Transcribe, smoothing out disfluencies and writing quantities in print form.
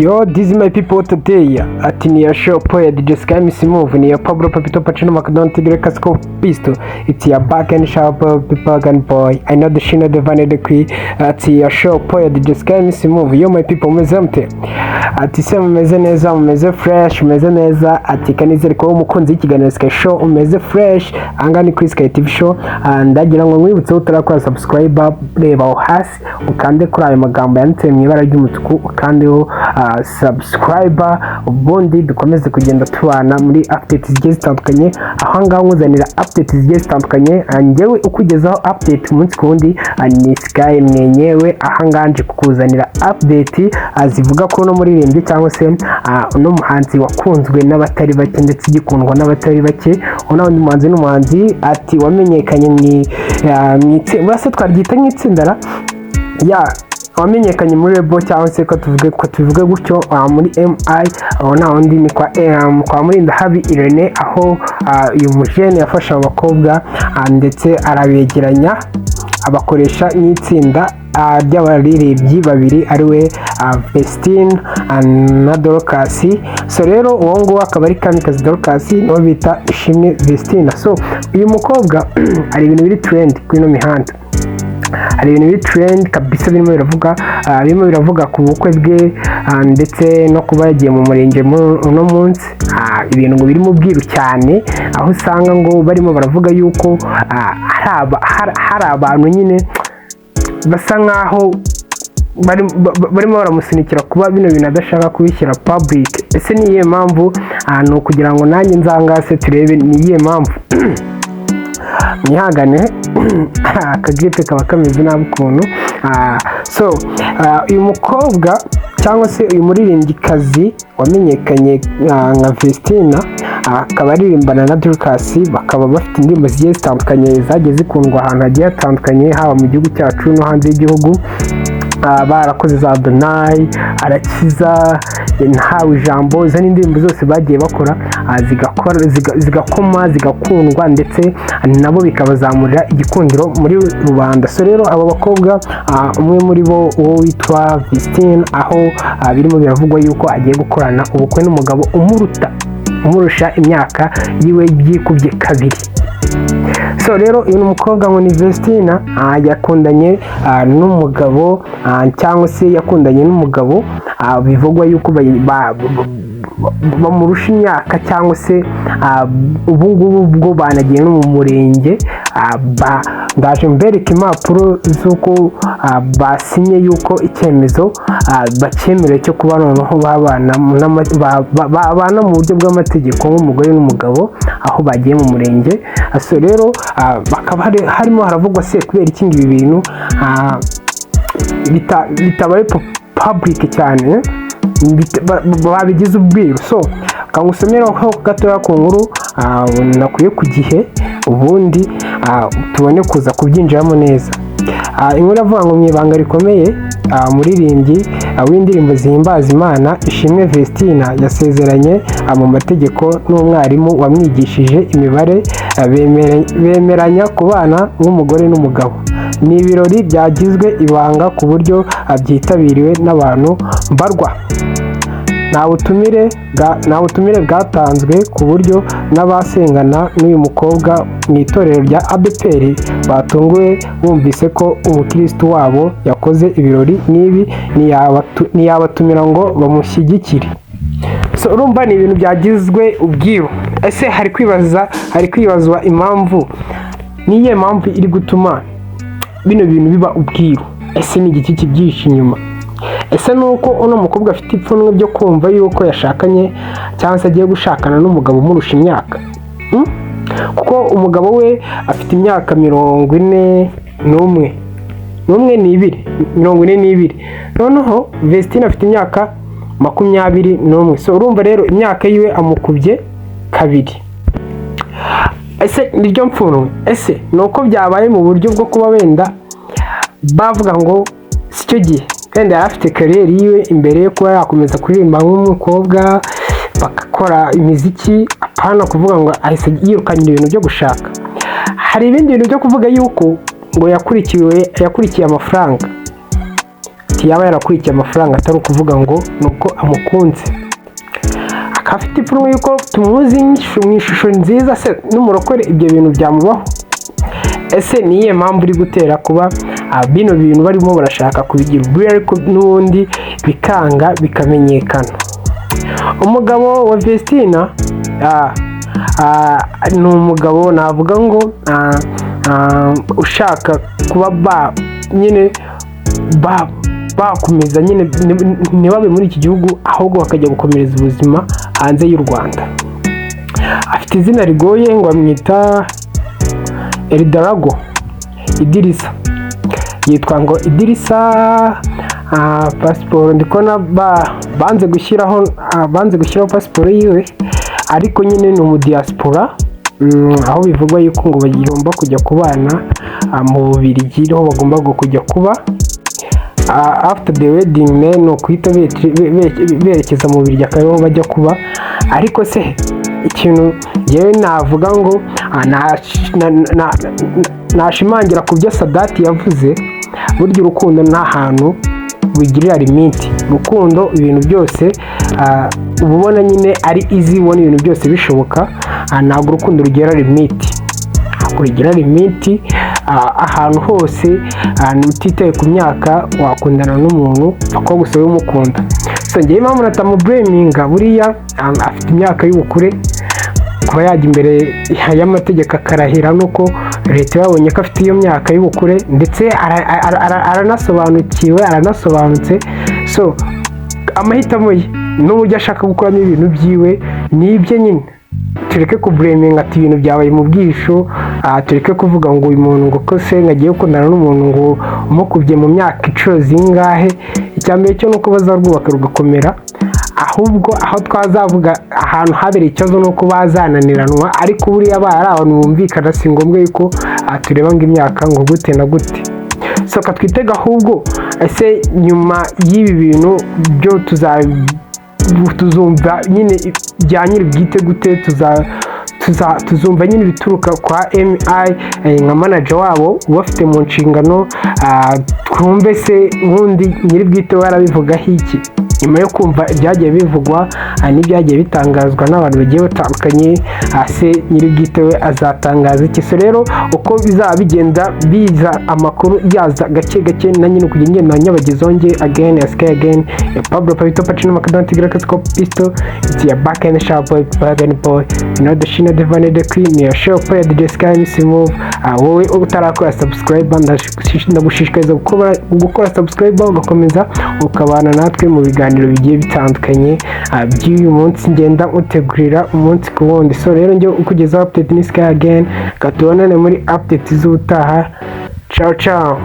Yo, this is my people today. Ati ni ya show poya DJ Sky Miss Move ni ya Pablo Papito Pacino Macdon Tigre Casco Pisto. It's your back and sharp people gun boy. I know the shino the vane the key. Ati ya show poya DJ Sky Miss Move. Yo my people mezemte. Ati se mumeze neza, mumeze fresh, mumeze neza. Ati kanizere ko umukunzi w'ikiganiro Sky Show umeze fresh. Angani kuri Sky TV Show. Ndagira ngo mwibutse utarakora subscribe reba aho hasi ukande kuri ayo magambo yanditse mu ibara ry'umutuku ukandeho subscriber ubundi dukomeze kugenda tubana muri updates zigiye zitandukanye. Aho ngaho nkuzanira updates zigiye zitandukanye, njyewe ukugezaho update umunsi ku wundi ni Sky mwenyewe. Aha nganje kukuzanira update zivuga ko no muri rembye cyangwa se no muhanzi wakunzwe n'abatari bake ndetse gikundwa n'abatari bake. Ona undi muhanzi n'umuhanzi ati wamenyekanye ni base twaryita nk'itsindara ya wamenyekanye muri Rebo cyangwa se ko tuvuge gutyo muri MI. Ona undi ni kwa Murinda Habi Irene, aho uyu mujene yafasha abakobwa ndetse arabegeranya abakoresha n'itsinda ry'abaririmbyi babiri ariwe Vestine na Dorcas. So rero uwo ngo akaba ari Kamikazi Dorcas no bita Ishimwe Vestine. So uyu mukobwa ari ibintu biri trend kuri no mihanda, hari ibintu biri trend kabisa birimo biravuga ku bukwe bwe ndetse no kuba yagiye mu murenge uno munsi. Ibintu ngo birimo bwiru cyane, aho usanga ngo barimo baravuga yuko hari abantu nyine basa nkaho barimo baramusunikira kuba bino bintu adashaka kubishyira public. Ese ni iyihe mpamvu? Ni ukugira ngo nanjye nzangase turebe ni iyihe mpamvu. Nihagane akagripe kaba kameze nabi ukuntu. So uyu mukobwa cyangwa se uyu muririmbyikazi wamenyekanye nka Vestine akaba aririmbana na Dorcas, bakaba bafite indirimbo zigiye zitandukanye zagiye zikundwa ahantu hagiye hatandukanye haba mu gihugu cyacu no hanze y'igihugu. Barakoze za Donai, Arakiza, Ntawe Ijambo, izo n'indirimbo zose bagiye bakora zigakoma zigakundwa ndetse nabo bikabazamurira igikundiro muri rubanda. So rero aba bakobwa umwe muri bo uwo witwa Vestine, aho birimo biravugwa yuko agiye gukorana ubukwe n'umugabo umurusha imyaka yiwe byikubye kabiri. So rero uyu mukobwa ngo ni Vestine yakundanye n'umugabo cyangwa se yakundanye n'umugabo bivugwa yuko bamurusha imyaka cyangwa se ubu ngubu bwo banagiye no mu murenge. Ndaje mbereka impapuro z'uko basinye yuko icyemezo bakemerewe cyo kuba noneho babana mu buryo bw'amategeko nk'umugore n'umugabo, aho bagiye mu murenge. So rero bakaba harimo haravugwa se kubera ikindi ibi bintu bitabaye public cyane babigize ubwiru. So kangusomeraho gatoya ku nkuru nakwiye ku gihe ubundi tubone kuza kubyinjiramo neza. Inkuru avuga ngo mu ibanga rikomeye muririmbyi w'indirimbo zihimbaza Imana Ishimwe Vestine yasezeranye mu mategeko n'umwarimu wamwigishije imibare, bemeranya kubana nk'umugore n'umugabo. Ni ibirori byagizwe ibanga ku buryo byitabiriwe n'abantu mbarwa. Nta butumire bwatanzwe ku buryo n'abasengana n'uyu mukobwa mu itorero rya ADPR batunguwe bumvise ko umukristo wabo yakoze ibirori n'ibi ntiyabatumira ngo bamushyigikire. So urumva ni ibintu byagizwe ubwiru. Ese hari kwibazwa impamvu, niye mpamvu iri gutuma bino bintu biba ubwiru? Ese ni igiki kibyihishe inyuma? Ese nuko uno mukobwa afite ipfunwe byo kumva yuko yashakanye cyangwa se agiye gushakana n'umugabo umurusha imyaka? Kuko umugabo we afite imyaka 42, noneho Vestine afite imyaka 21. So urumva rero imyaka yiwe amukubye kabiri. Ese niryo mpfunwe? Ese nuko byabaye mu buryo bwo kuba wenda bavuga ngo sicyo gihe kandi afite kariyeri yiwe imbere yo kuba yakomeza kuririmba nk'umukobwa bakakora imiziki, apana kuvuga ngo ahise yirukanye ibintu byo gushaka. Hari ibindi bintu byo kuvuga yuko ngo yakurikiye amafaranga yaba yarakurikiye amafaranga atari ukuvuga ngo nuko amukunze, akafite ipfunwe yuko tumuzi mu ishusho nziza. Se n'umurokore ibyo bintu byamubaho? Ese niye mpamvu uri gutera kuba bino bintu barimo barashaka kubigira uburi ariko n'ubundi bikanga bikamenyekana? Umugabo wa Vestina ni umugabo navuga ngo ushaka kuba nyine bakomeza nyine ntibabe muri iki gihugu ahubwo bakajya gukomereza ubuzima hanze y'u Rwanda. Afite izina rigoye ngo amwita Eldarago Idirisa, yitwa ngo Idirisa. Pasiporo ndikona banze gushyiraho pasiporo yiwe, ariko nyine ni umudiaspora, aho bivugwa yuko ngo bagomba kujya kubana mu Bubiligi, aho bagomba kujya kuba after the wedding no kwita berekeza mu Bubiligi akaba bajya kuba. Ariko se ikintu yewe navuga ngo nashimangira ku byo Sadati yavuze, burya urukundo nta hantu wigirira limiti. Urukundo ibintu byose uba ubona nyine ari easy, ubona ibintu byose bishoboka. Ntabwo urukundo rugera limiti, ahantu hose utitaye ku myaka wakundana n'umuntu ako gusa umukunda. So ngewe impamvu natamublaminga, buriya afite imyaka y'ubukure, kuba yajya imbere y'amategeko akarahira nuko leta yabonye ko afite iyo myaka y'ubukure, ndetse aranasobanutse. So amahitamo ye n'uburyo ashaka gukoramo ibintu byiwe ni ibye nyine. Tureke kublaminga ati ibintu byabaye mu bwisho, tureke kuvuga ngo uyu muntu ngo ko se ngagiye gukundana n'umuntu ngo umukubye mu myaka inshuro zingahe. Icyambere cyo nuko bazarwubaka rugakomera, ahubwo aho twazavuga ahantu habereye ikibazo nuko bazananiranwa, ariko buriya ari abantu bumvikana, si ngombwa yuko tureba ngo imyaka ngo gute na gute. So katwitega ahubwo ese nyuma y'ibi bintu byo tuzumva nyine bya nyiri bwite gute, tuzumva nyine bituruka kwa MI nka manager wabo ubafite mu nshingano. Twumve se ubundi nyiri bwite warabivugaho iki nyuma yo kumva ibyagiye bivugwa n'ibyagiye bitangazwa n'abantu bagiye batandukanye. Se nyiri bwite we azatangaza iki? So rero uko bizaba bigenda biza amakuru yaza gake gake, na nyine kujya ngenda nyabagezaho nge again ya Pablo Papito Pacino Macadonti Greco Pisto. It's your back end sharp boy Pagan boy, you know the Shino the Vanity the Queen, your show play the Sky Smooth. Wowe utarakora subscribe ndagushishikariza gukora subscribe, ugakomeza ukabana natwe mu biganiro bigiye bitandukanye by'uyu munsi ngenda utegurira umunsi ku wundi. So rero njye ukugeza update ni Sky again, katubonane muri update z'utaha. Ciao ciao.